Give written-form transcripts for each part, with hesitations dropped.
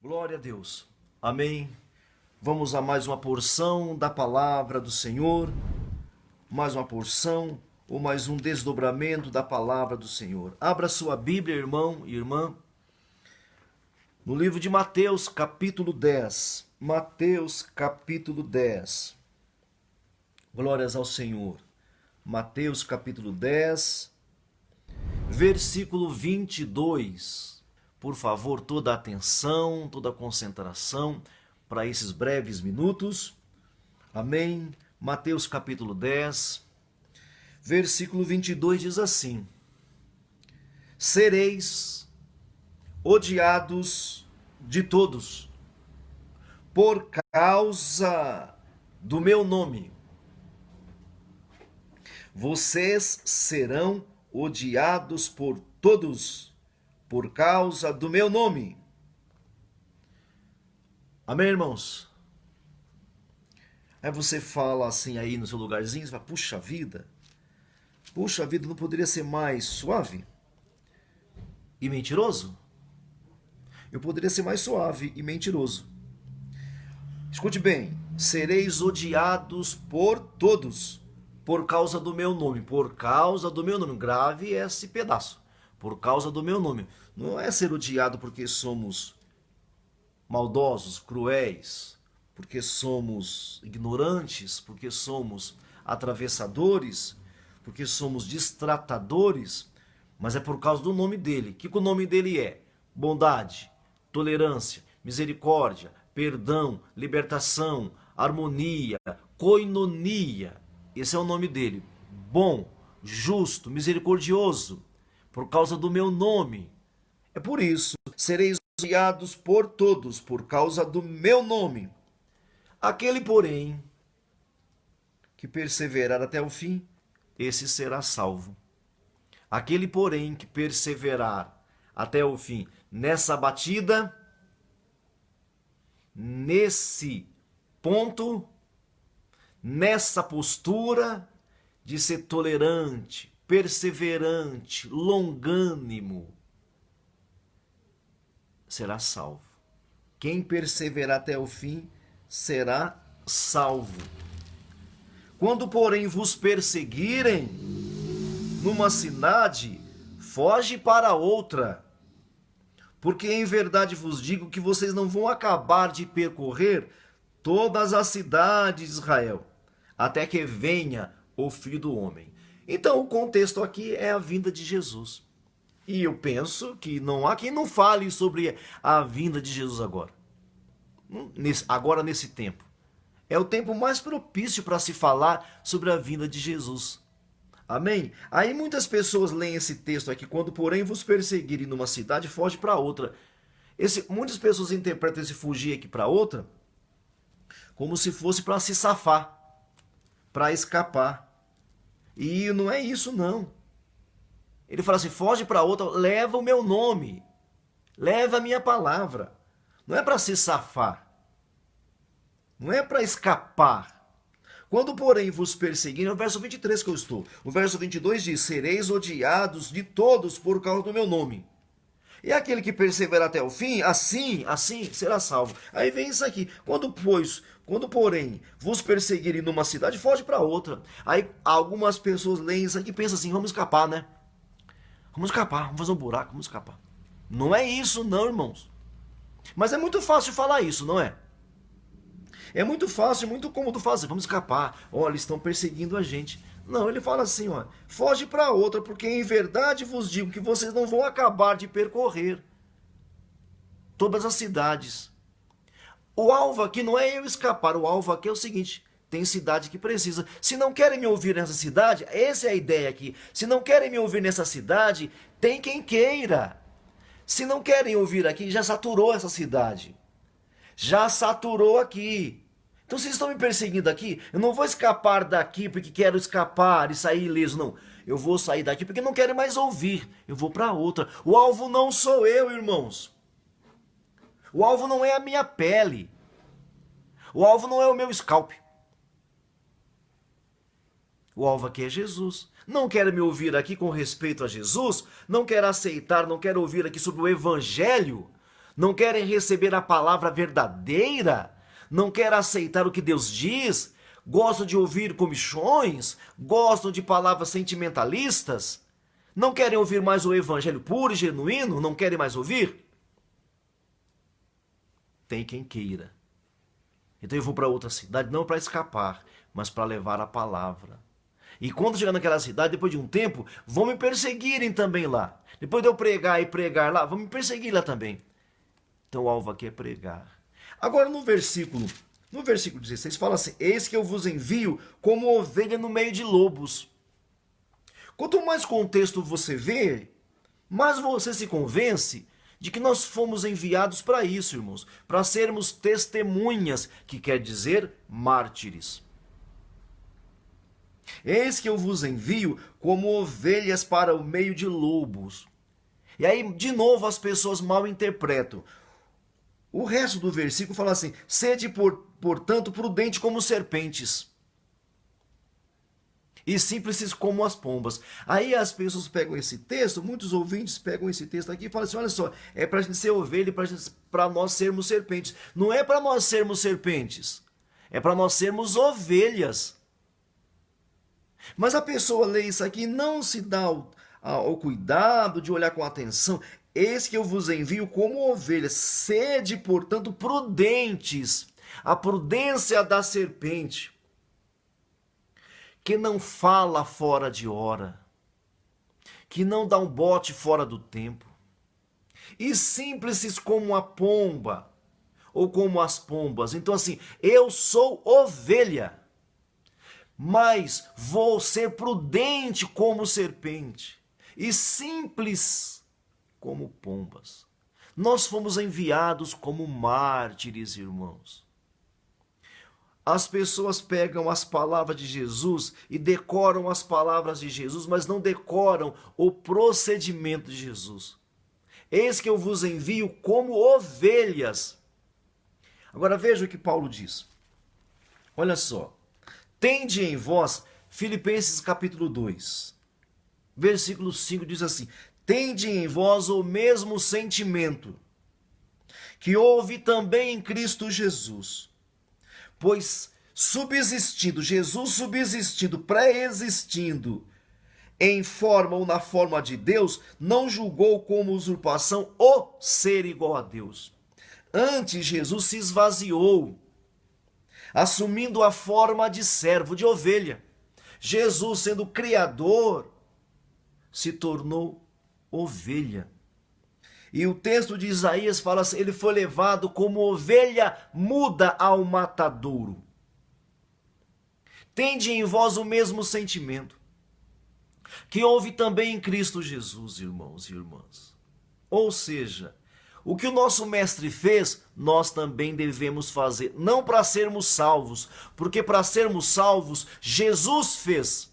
Glória a Deus. Amém. Vamos a mais uma porção da palavra do Senhor. Mais uma porção ou mais um desdobramento da palavra do Senhor. Abra sua Bíblia, irmão e irmã, no livro de Mateus, capítulo 10. Mateus, capítulo 10. Glórias ao Senhor. Mateus, capítulo 10, versículo 22. Por favor, toda a atenção, toda a concentração para esses breves minutos. Amém. Mateus capítulo 10, versículo 22 diz assim: Sereis odiados de todos, por causa do meu nome. Vocês serão odiados por todos, por causa do meu nome. Amém, irmãos? Aí você fala assim aí no seu lugarzinho, você fala, puxa vida, não poderia ser mais suave e mentiroso? Eu poderia ser mais suave e mentiroso. Escute bem, sereis odiados por todos, por causa do meu nome. Por causa do meu nome. Grave esse pedaço. Por causa do meu nome. Não é ser odiado porque somos maldosos, cruéis, porque somos ignorantes, porque somos atravessadores, porque somos destratadores, mas é por causa do nome dele. O que o nome dele é? Bondade, tolerância, misericórdia, perdão, libertação, harmonia, coinonia. Esse é o nome dele. Bom, justo, misericordioso, por causa do meu nome. É por isso, sereis odiados por todos, por causa do meu nome. Aquele, porém, que perseverar até o fim, esse será salvo. Aquele, porém, que perseverar até o fim nessa batida, nesse ponto, nessa postura de ser tolerante, perseverante, longânimo, será salvo. Quem perseverar até o fim será salvo. Quando, porém, vos perseguirem numa cidade, foge para outra. Porque em verdade vos digo que vocês não vão acabar de percorrer todas as cidades de Israel, até que venha o Filho do Homem. Então o contexto aqui é a vinda de Jesus. E eu penso que não há quem não fale sobre a vinda de Jesus agora. Agora nesse tempo. É o tempo mais propício para se falar sobre a vinda de Jesus. Amém? Aí muitas pessoas leem esse texto aqui, quando porém vos perseguirem numa cidade, foge para outra. Muitas pessoas interpretam esse fugir aqui para outra como se fosse para se safar, para escapar. E não é isso não. Ele fala assim, foge para outra, leva o meu nome, leva a minha palavra. Não é para se safar, não é para escapar. Quando, porém, vos perseguirem, é o verso 23 que eu estou. O verso 22 diz, sereis odiados de todos por causa do meu nome. E aquele que perseverar até o fim, assim será salvo. Aí vem isso aqui. Quando, porém, vos perseguirem numa cidade, foge para outra. Aí algumas pessoas leem isso aqui e pensam assim, vamos escapar, né? Vamos escapar, vamos fazer um buraco, vamos escapar. Não é isso não, irmãos. Mas é muito fácil falar isso, não é? É muito fácil, muito cômodo fazer. Vamos escapar. Olha, eles estão perseguindo a gente. Não, ele fala assim, ó, foge para outra, porque em verdade vos digo que vocês não vão acabar de percorrer todas as cidades. O alvo aqui não é eu escapar, o alvo aqui é o seguinte, tem cidade que precisa. Se não querem me ouvir nessa cidade, essa é a ideia aqui. Se não querem me ouvir nessa cidade, tem quem queira. Se não querem ouvir aqui, já saturou essa cidade. Já saturou aqui. Então vocês estão me perseguindo aqui, eu não vou escapar daqui porque quero escapar e sair ileso, não. Eu vou sair daqui porque não quero mais ouvir. Eu vou para outra. O alvo não sou eu, irmãos. O alvo não é a minha pele. O alvo não é o meu scalp. O alvo aqui é Jesus. Não quer me ouvir aqui com respeito a Jesus? Não quer aceitar, não quer ouvir aqui sobre o Evangelho? não querem receber a palavra verdadeira, não querem aceitar o que Deus diz, gostam de ouvir comichões, gostam de palavras sentimentalistas, não querem ouvir mais o evangelho puro e genuíno, não querem mais ouvir? Tem quem queira. Então eu vou para outra cidade, não para escapar, mas para levar a palavra. E quando chegar naquela cidade, depois de um tempo, vão me perseguirem também lá. Depois de eu pregar e pregar lá, vão me perseguir lá também. Então o alvo aqui é pregar. Agora no versículo 16 fala assim: eis que eu vos envio como ovelha no meio de lobos. Quanto mais contexto você vê, mais você se convence de que nós fomos enviados para isso, irmãos, para sermos testemunhas, que quer dizer mártires. Eis que eu vos envio como ovelhas para o meio de lobos. E aí, de novo, as pessoas mal interpretam. O resto do versículo fala assim: sede, portanto, prudente como serpentes, e simples como as pombas. Aí as pessoas pegam esse texto, muitos ouvintes pegam esse texto aqui e falam assim: olha só, é para a gente ser ovelha, para nós sermos serpentes. Não é para nós sermos serpentes, é para nós sermos ovelhas. Mas a pessoa lê isso aqui e não se dá ao cuidado de olhar com atenção. Eis que eu vos envio como ovelhas, sede, portanto, prudentes. A prudência da serpente, que não fala fora de hora, que não dá um bote fora do tempo, e simples como a pomba, ou como as pombas. Então assim, eu sou ovelha, mas vou ser prudente como serpente, e simples como pombas. Nós fomos enviados como mártires, irmãos. As pessoas pegam as palavras de Jesus e decoram as palavras de Jesus, mas não decoram o procedimento de Jesus. Eis que eu vos envio como ovelhas. Agora veja o que Paulo diz. Olha só. Tende em vós, Filipenses capítulo 2, versículo 5 diz assim: tende em vós o mesmo sentimento que houve também em Cristo Jesus. Pois Jesus subsistindo, pré-existindo, em forma ou na forma de Deus, não julgou como usurpação o ser igual a Deus. Antes, Jesus se esvaziou, assumindo a forma de servo, de ovelha. Jesus, sendo criador, se tornou ovelha. E o texto de Isaías fala assim: ele foi levado como ovelha muda ao matadouro. Tende em vós o mesmo sentimento que houve também em Cristo Jesus, irmãos e irmãs. Ou seja, o que o nosso mestre fez, nós também devemos fazer. Não para sermos salvos, porque para sermos salvos, Jesus fez.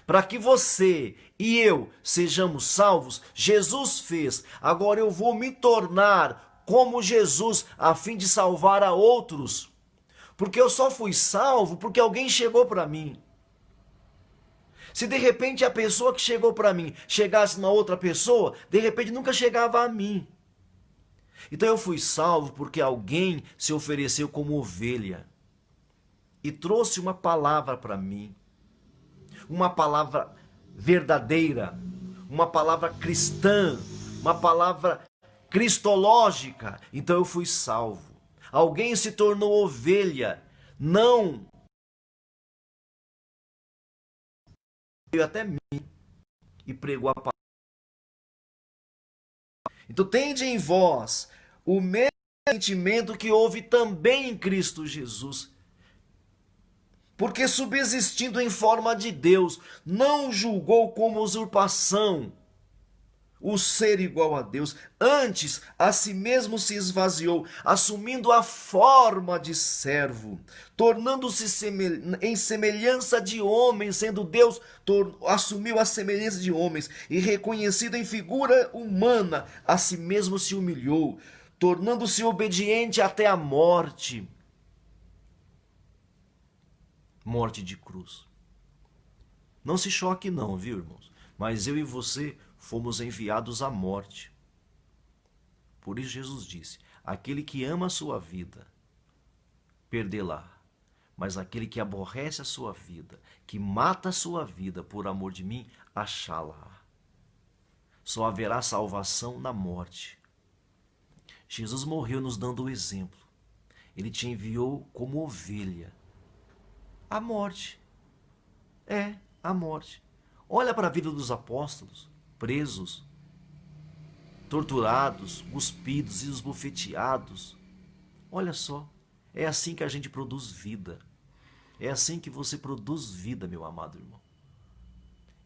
Para que você e eu sejamos salvos, Jesus fez. Agora eu vou me tornar como Jesus, a fim de salvar a outros. Porque eu só fui salvo porque alguém chegou para mim. Se de repente a pessoa que chegou para mim chegasse uma outra pessoa, de repente nunca chegava a mim. Então eu fui salvo porque alguém se ofereceu como ovelha e trouxe uma palavra para mim. Uma palavra verdadeira, uma palavra cristã, uma palavra cristológica. Então eu fui salvo. Alguém se tornou ovelha, não veio até mim e pregou a palavra. Então tende em vós o mesmo sentimento que houve também em Cristo Jesus. Porque subsistindo em forma de Deus, não julgou como usurpação o ser igual a Deus. Antes, a si mesmo se esvaziou, assumindo a forma de servo, tornando-se em semelhança de homens, sendo Deus, assumiu a semelhança de homens, e reconhecido em figura humana, a si mesmo se humilhou, tornando-se obediente até a morte. Morte de cruz. Não se choque não, viu, irmãos? Mas eu e você fomos enviados à morte. Por isso Jesus disse: aquele que ama a sua vida, perdê-la. Mas aquele que aborrece a sua vida, que mata a sua vida por amor de mim, achá-la. Só haverá salvação na morte. Jesus morreu nos dando o exemplo. Ele te enviou como ovelha. A morte. A morte. Olha para a vida dos apóstolos, presos, torturados, cuspidos e esbofeteados. Olha só, é assim que a gente produz vida. É assim que você produz vida, meu amado irmão.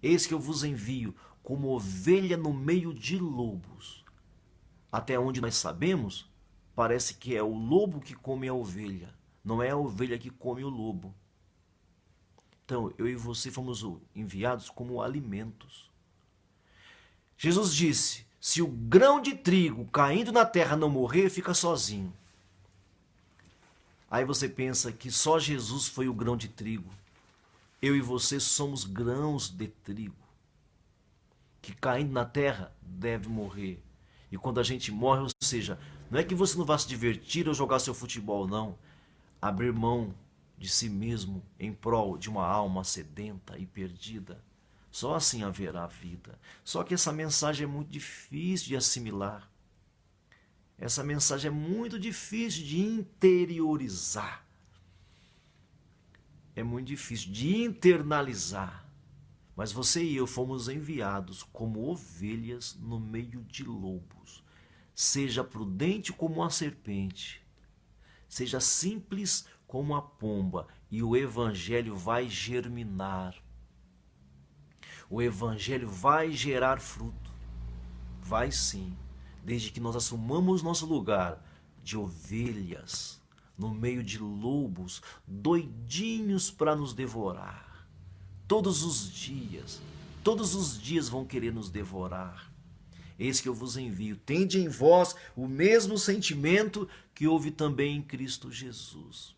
Eis que eu vos envio como ovelha no meio de lobos. Até onde nós sabemos, parece que é o lobo que come a ovelha, não é a ovelha que come o lobo. Então, eu e você fomos enviados como alimentos. Jesus disse: se o grão de trigo caindo na terra não morrer, fica sozinho. Aí você pensa que só Jesus foi o grão de trigo. Eu e você somos grãos de trigo, que caindo na terra deve morrer. E quando a gente morre, ou seja, não é que você não vá se divertir ou jogar seu futebol, não. Abrir mão de si mesmo em prol de uma alma sedenta e perdida. Só assim haverá vida. Só que essa mensagem é muito difícil de assimilar. Essa mensagem é muito difícil de interiorizar. É muito difícil de internalizar. Mas você e eu fomos enviados como ovelhas no meio de lobos. Seja prudente como a serpente. Seja simples como a pomba. E o evangelho vai germinar. O evangelho vai gerar fruto. Vai sim. Desde que nós assumamos nosso lugar de ovelhas no meio de lobos doidinhos para nos devorar. Todos os dias vão querer nos devorar. Eis que eu vos envio. Tende em vós o mesmo sentimento que houve também em Cristo Jesus,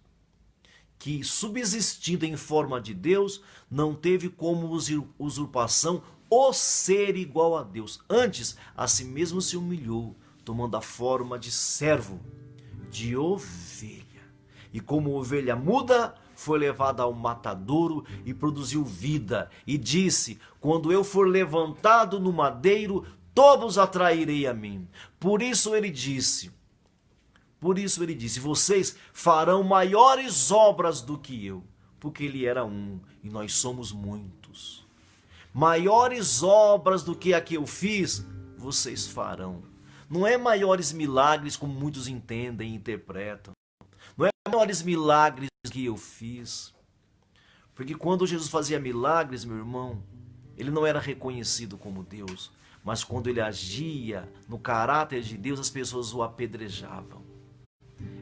que subsistindo em forma de Deus, não teve como usurpação o ser igual a Deus. Antes, a si mesmo se humilhou, tomando a forma de servo, de ovelha. E como ovelha muda, foi levada ao matadouro e produziu vida. E disse: quando eu for levantado no madeiro, todos atrairei a mim. Por isso ele disse, vocês farão maiores obras do que eu. Porque ele era um e nós somos muitos. Maiores obras do que a que eu fiz, vocês farão. Não é maiores milagres como muitos entendem e interpretam. Não é maiores milagres que eu fiz. Porque quando Jesus fazia milagres, meu irmão, ele não era reconhecido como Deus. Mas quando ele agia no caráter de Deus, as pessoas o apedrejavam.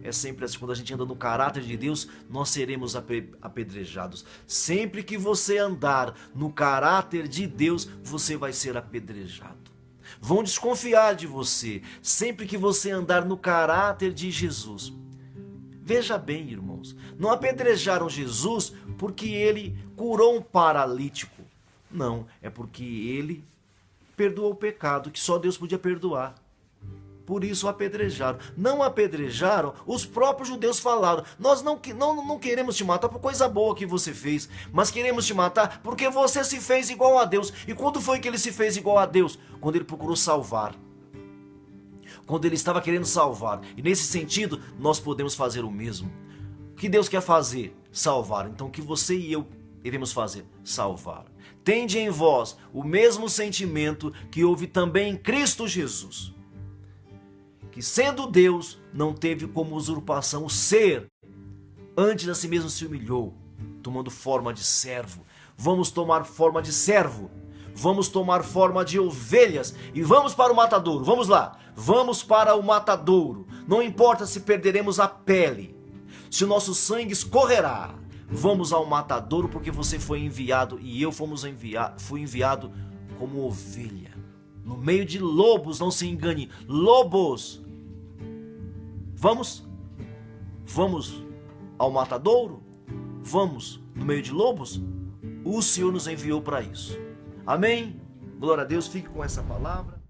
É sempre assim, quando a gente anda no caráter de Deus, nós seremos apedrejados. Sempre que você andar no caráter de Deus, você vai ser apedrejado. Vão desconfiar de você, sempre que você andar no caráter de Jesus. Veja bem, irmãos, não apedrejaram Jesus porque ele curou um paralítico. Não, é porque ele perdoou o pecado que só Deus podia perdoar. Por isso o apedrejaram. Não apedrejaram, os próprios judeus falaram: nós não queremos te matar por coisa boa que você fez, mas queremos te matar porque você se fez igual a Deus. E quando foi que ele se fez igual a Deus? Quando ele procurou salvar. Quando ele estava querendo salvar. E nesse sentido, nós podemos fazer o mesmo. O que Deus quer fazer? Salvar. Então o que você e eu devemos fazer? Salvar. Tende em vós o mesmo sentimento que houve também em Cristo Jesus, que sendo Deus, não teve como usurpação o ser. Antes a si mesmo se humilhou, tomando forma de servo. Vamos tomar forma de servo. Vamos tomar forma de ovelhas e vamos para o matadouro. Vamos lá. Vamos para o matadouro. Não importa se perderemos a pele, se o nosso sangue escorrerá. Vamos ao matadouro porque você foi enviado e eu fui enviado como ovelha. No meio de lobos, não se engane, lobos. Vamos ao matadouro? Vamos no meio de lobos? O Senhor nos enviou para isso. Amém? Glória a Deus, fique com essa palavra.